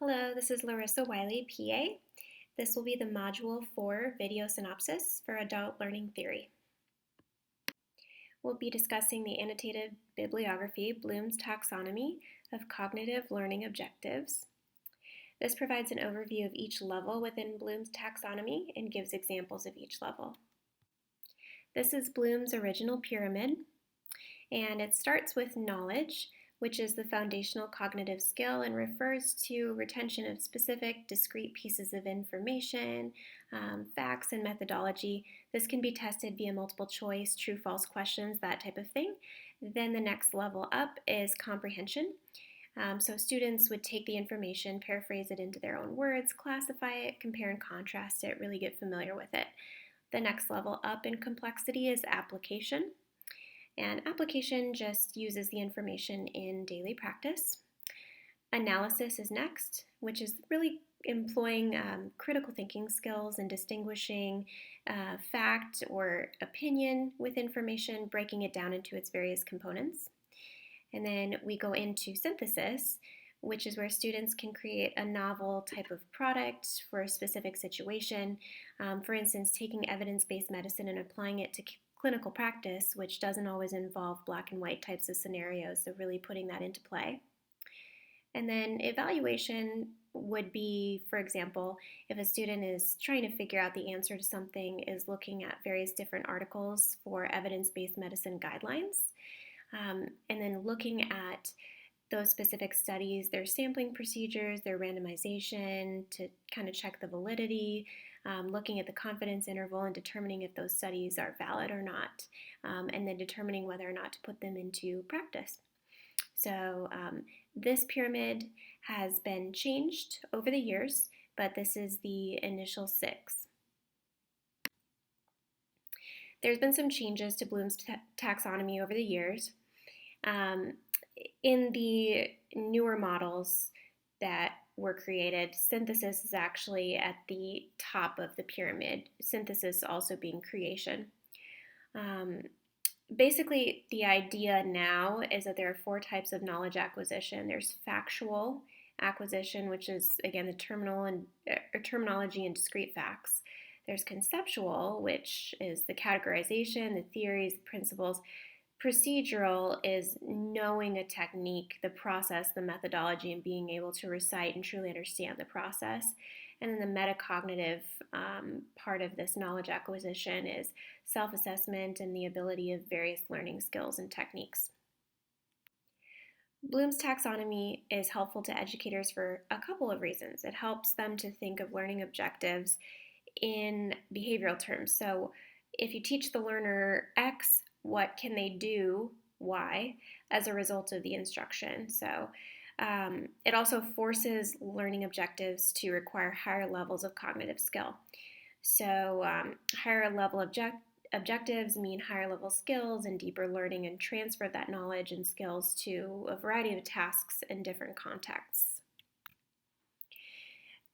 Hello, this is Larissa Wiley, PA. This will be the Module 4 video synopsis for adult learning theory. We'll be discussing the annotated bibliography, Bloom's taxonomy of cognitive learning objectives. This provides an overview of each level within Bloom's taxonomy and gives examples of each level. This is Bloom's original pyramid, and it starts with knowledge, which is the foundational cognitive skill and refers to retention of specific, discrete pieces of information, facts, and methodology. This can be tested via multiple choice, true-false questions, that type of thing. Then the next level up is comprehension. So students would take the information, paraphrase it into their own words, classify it, compare and contrast it, really get familiar with it. The next level up in complexity is application. And application just uses the information in daily practice. Analysis is next, which is really employing critical thinking skills and distinguishing fact or opinion with information, breaking it down into its various components. And then we go into synthesis, which is where students can create a novel type of product for a specific situation. For instance, taking evidence-based medicine and applying it to clinical practice, which doesn't always involve black and white types of scenarios, so really putting that into play. And then evaluation would be, for example, if a student is trying to figure out the answer to something, is looking at various different articles for evidence-based medicine guidelines, and then looking at those specific studies, their sampling procedures, their randomization to kind of check the validity, looking at the confidence interval and determining if those studies are valid or not, and then determining whether or not to put them into practice. So this pyramid has been changed over the years, but this is the initial 6. There's been some changes to Bloom's taxonomy over the years. In the newer models that were created, synthesis is actually at the top of the pyramid, synthesis also being creation. Basically, the idea now is that there are 4 types of knowledge acquisition. There's factual acquisition, which is, again, the terminology and discrete facts. There's conceptual, which is the categorization, the theories, the principles. Procedural is knowing a technique, the process, the methodology, and being able to recite and truly understand the process. And then the metacognitive part of this knowledge acquisition is self-assessment and the ability of various learning skills and techniques. Bloom's taxonomy is helpful to educators for a couple of reasons. It helps them to think of learning objectives in behavioral terms. So if you teach the learner X, what can they do, Y, as a result of the instruction? So it also forces learning objectives to require higher levels of cognitive skill. So higher level objectives mean higher level skills and deeper learning and transfer that knowledge and skills to a variety of tasks in different contexts.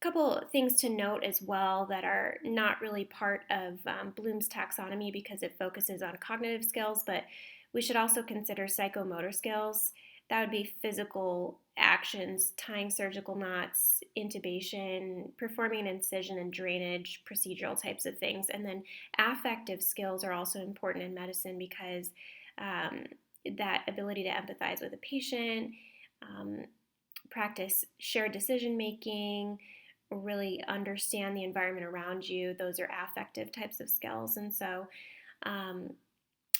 A couple things to note as well that are not really part of Bloom's taxonomy because it focuses on cognitive skills, but we should also consider psychomotor skills. That would be physical actions, tying surgical knots, intubation, performing an incision and drainage, procedural types of things. And then affective skills are also important in medicine because that ability to empathize with a patient, practice shared decision making, really understand the environment around you. Those are affective types of skills, and so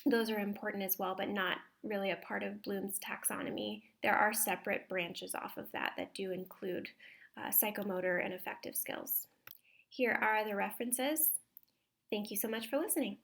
those are important as well, but not really a part of Bloom's taxonomy. There are separate branches off of that do include psychomotor and affective skills. Here are the references. Thank you so much for listening.